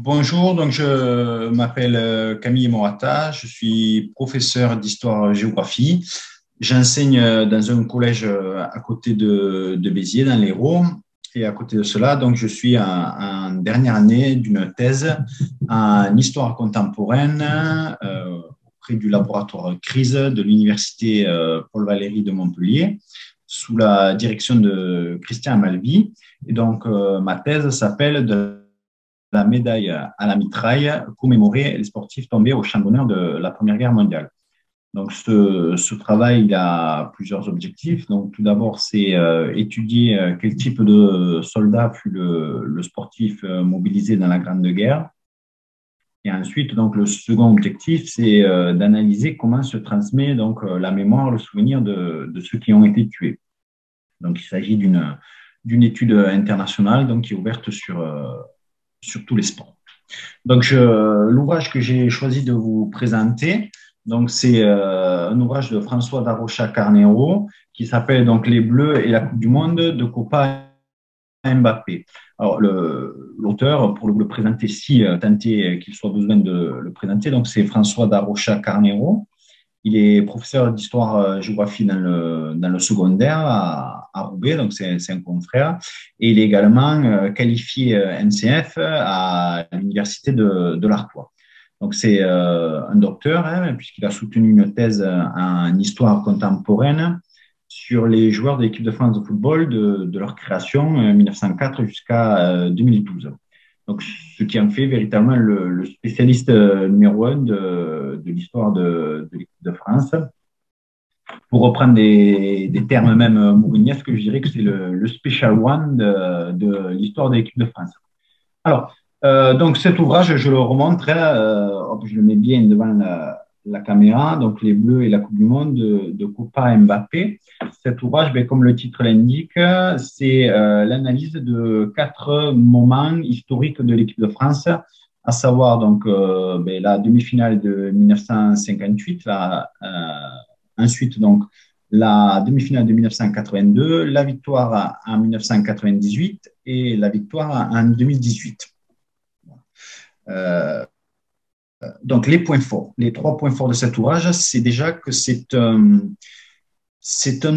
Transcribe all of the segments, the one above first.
Bonjour, donc je m'appelle Camille Morata, je suis professeur d'histoire-géographie. J'enseigne dans un collège à côté de Béziers, dans l'Hérault. Et à côté de cela, donc je suis en dernière année d'une thèse en histoire contemporaine auprès du laboratoire Crise de l'université Paul Valéry de Montpellier, sous la direction de Christian Malvy. Et donc ma thèse s'appelle de la médaille à la mitraille, commémorer les sportifs tombés au champ d'honneur de la Première Guerre mondiale. Donc, ce travail, il a plusieurs objectifs. Donc, tout d'abord, c'est étudier quel type de soldat fut le sportif mobilisé dans la Grande Guerre. Et ensuite, donc, le second objectif, c'est d'analyser comment se transmet donc, la mémoire, le souvenir de ceux qui ont été tués. Donc, il s'agit d'une étude internationale donc, qui est ouverte sur tous les sports. Donc, l'ouvrage que j'ai choisi de vous présenter, donc c'est un ouvrage de François Darocha Carneiro qui s'appelle donc Les Bleus et la Coupe du Monde de Copa Mbappé. Alors, l'auteur, pour le présenter, si tant est qu'il soit besoin de le présenter, donc c'est François Darocha Carneiro. Il est professeur d'histoire-géographie dans le secondaire à Roubaix, donc c'est un confrère. Et il est également qualifié NCF à l'université de l'Artois. Donc c'est un docteur, hein, puisqu'il a soutenu une thèse en histoire contemporaine sur les joueurs de l'équipe de France de football de leur création 1904 jusqu'à 2012. Donc, ce qui en fait véritablement le spécialiste numéro un de l'histoire de l'équipe de France. Pour reprendre des termes même mourignesques, je dirais que c'est le special one de l'histoire de l'équipe de France. Alors, donc cet ouvrage, je le remonte, je le mets bien devant la caméra, donc les Bleus et la Coupe du Monde de Copa Mbappé. Cet ouvrage, comme le titre l'indique, c'est l'analyse de 4 moments historiques de l'équipe de France, à savoir donc la demi-finale de 1958, ensuite donc la demi-finale de 1982, la victoire en 1998 et la victoire en 2018. Donc, les points forts, les 3 points forts de cet ouvrage, c'est déjà que c'est un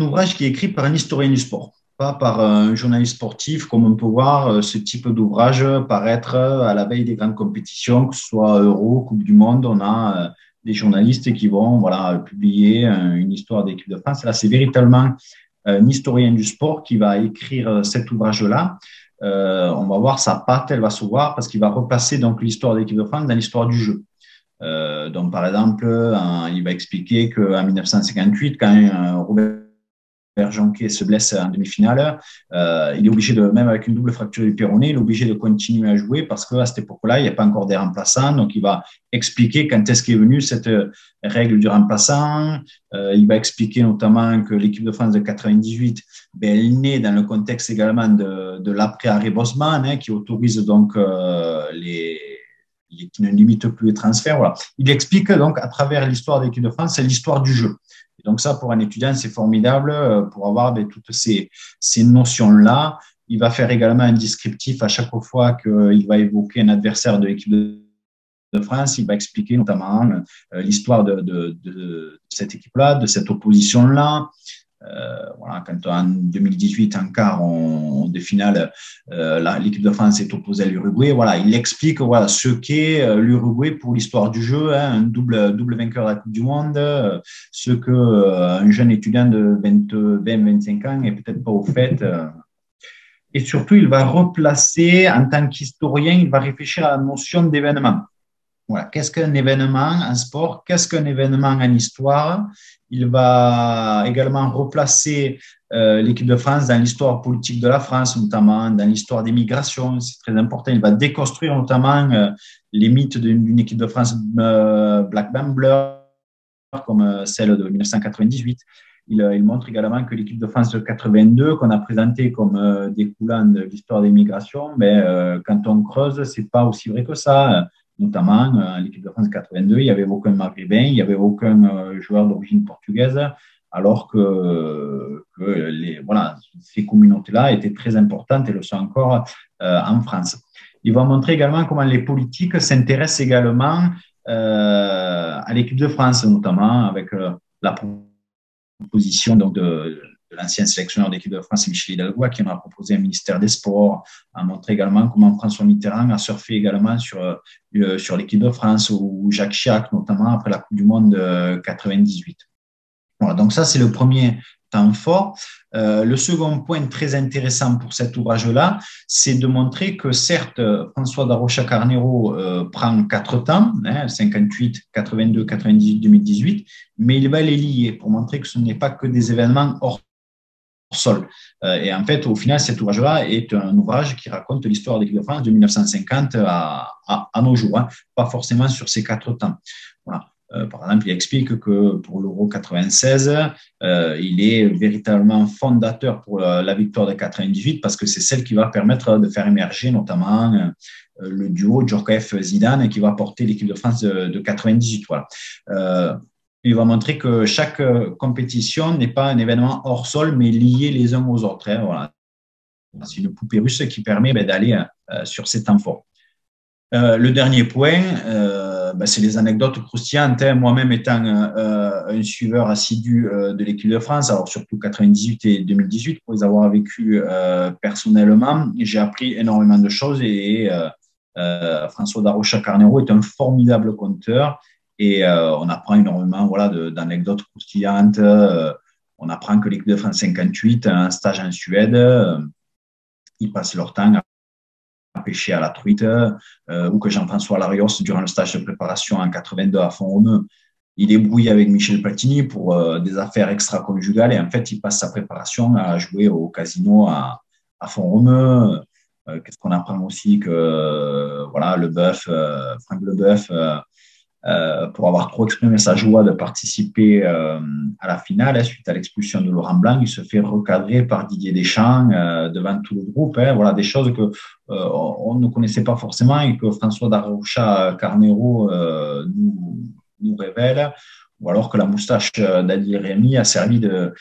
ouvrage qui est écrit par un historien du sport, pas par un journaliste sportif, comme on peut voir ce type d'ouvrage paraître à la veille des grandes compétitions, que ce soit Euro, Coupe du Monde. On a des journalistes qui vont publier une histoire d'équipe de France. Là, c'est véritablement un historien du sport qui va écrire cet ouvrage-là. On va voir sa patte, elle va se voir parce qu'il va replacer donc l'histoire de l'équipe de France dans l'histoire du jeu. Donc, par exemple, il va expliquer qu'en 1958, quand Robert Jonquet se blesse en demi-finale, il est obligé même avec une double fracture du péroné, il est obligé de continuer à jouer parce qu'à cette époque-là, il n'y a pas encore des remplaçants. Donc, il va expliquer quand est-ce qu'est venue cette règle du remplaçant. Il va expliquer notamment que l'équipe de France de 98, elle naît dans le contexte également de l'après-arrêt Bosman, qui autorise donc qui ne limite plus les transferts. Voilà. Il explique donc à travers l'histoire de l'équipe de France, c'est l'histoire du jeu. Et donc ça, pour un étudiant, c'est formidable pour avoir toutes ces notions-là. Il va faire également un descriptif à chaque fois qu'il va évoquer un adversaire de l'équipe de France. Il va expliquer notamment l'histoire de cette équipe-là, de cette opposition-là. Quand en 2018, en quart de finale, l'équipe de France est opposée à l'Uruguay. Il explique ce qu'est l'Uruguay pour l'histoire du jeu, un double vainqueur de la Coupe du Monde, ce qu'un jeune étudiant de 20-25 ans n'est peut-être pas au fait. Et surtout, il va replacer, en tant qu'historien, il va réfléchir à la notion d'événement. Qu'est-ce qu'un événement en sport? Qu'est-ce qu'un événement en histoire? Il va également replacer l'équipe de France dans l'histoire politique de la France, notamment dans l'histoire des migrations. C'est très important. Il va déconstruire notamment les mythes d'une équipe de France Black Bambler, comme celle de 1998. Il montre également que l'équipe de France de 82, qu'on a présentée comme découlant de l'histoire des migrations, quand on creuse, c'est pas aussi vrai que ça. Notamment, l'équipe de France 82, il n'y avait aucun Maghrébin, il n'y avait aucun joueur d'origine portugaise, alors que ces communautés-là étaient très importantes et le sont encore en France. Il va montrer également comment les politiques s'intéressent également à l'équipe de France, notamment avec la proposition donc, de l'ancien sélectionneur d'équipe de France, Michel Hidalgo, qui m'a proposé un ministère des Sports, a montré également comment François Mitterrand a surfé également sur l'équipe de France, ou Jacques Chirac, notamment après la Coupe du Monde 98. Voilà, donc ça, c'est le premier temps fort. Le second point très intéressant pour cet ouvrage-là, c'est de montrer que certes, François Darocha Carnero prend 4 temps, 58, 82, 98, 2018, mais il va les lier pour montrer que ce n'est pas que des événements hors sol. Et en fait, au final, cet ouvrage-là est un ouvrage qui raconte l'histoire de l'équipe de France de 1950 à nos jours, pas forcément sur ces 4 temps. Voilà. Par exemple, il explique que pour l'Euro 96, il est véritablement fondateur pour la victoire de 98 parce que c'est celle qui va permettre de faire émerger notamment le duo Djorkaeff-Zidane qui va porter l'équipe de France de 98. Voilà. Il va montrer que chaque compétition n'est pas un événement hors sol, mais lié les uns aux autres. Voilà. C'est une poupée russe qui permet d'aller sur ces temps forts. Le dernier point, c'est les anecdotes croustillantes. Moi-même étant un suiveur assidu de l'équipe de France, alors surtout 98 et 2018, pour les avoir vécus personnellement, j'ai appris énormément de choses et François Darocha Carnero est un formidable conteur et on apprend énormément d'anecdotes croustillantes. On apprend que l'équipe de France 58 a un stage en Suède. Ils passent leur temps à pêcher à la truite, ou que Jean-François Larios, durant le stage de préparation en 82 à Font-Romeu, il est brouillé avec Michel Platini pour des affaires extra-conjugales et en fait, il passe sa préparation à jouer au casino à Font-Romeu. Qu'est-ce qu'on apprend aussi que Franck Leboeuf, pour avoir trop exprimé sa joie de participer à la finale suite à l'expulsion de Laurent Blanc, il se fait recadrer par Didier Deschamps devant tout le groupe. Voilà, des choses que on ne connaissait pas forcément et que François Darocha Carnero nous révèle, ou alors que la moustache d'Adil Remy a servi de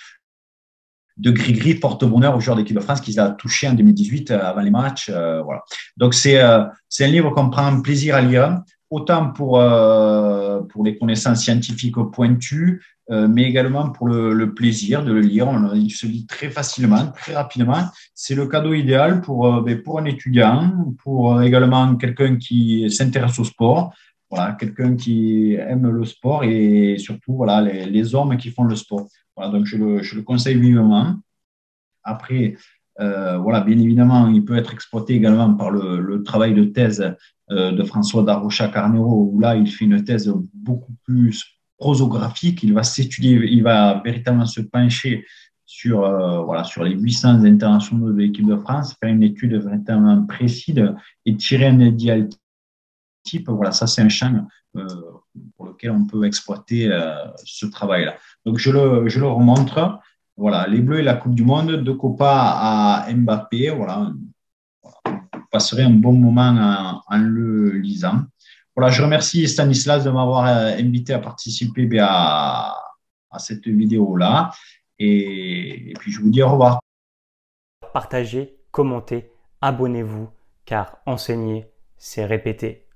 gris-gris porte-bonheur aux joueurs d'équipe de France qu'ils a touché en 2018 avant les matchs. Voilà. Donc, c'est un livre qu'on prend plaisir à lire, autant pour les connaissances scientifiques pointues, mais également pour le plaisir de le lire. Il se lit très facilement, très rapidement. C'est le cadeau idéal pour un étudiant, pour également quelqu'un qui s'intéresse au sport. Voilà, quelqu'un qui aime le sport et surtout voilà, les hommes qui font le sport. Voilà, donc je le conseille vivement. Après, voilà, bien évidemment, il peut être exploité également par le travail de thèse de François Darocha Carnero, où là, il fait une thèse beaucoup plus prosographique. Il va s'étudier, il va véritablement se pencher sur les 800 internationaux de l'équipe de France, faire une étude véritablement précise et tirer un idéal type. Voilà, ça, c'est un champ pour lequel on peut exploiter ce travail-là. Donc, je le remontre. Voilà, les Bleus et la Coupe du Monde, de Copa à Mbappé. Voilà, vous passerez un bon moment en le lisant. Voilà, je remercie Stanislas de m'avoir invité à participer à cette vidéo-là. Et puis, je vous dis au revoir. Partagez, commentez, abonnez-vous, car enseigner, c'est répéter.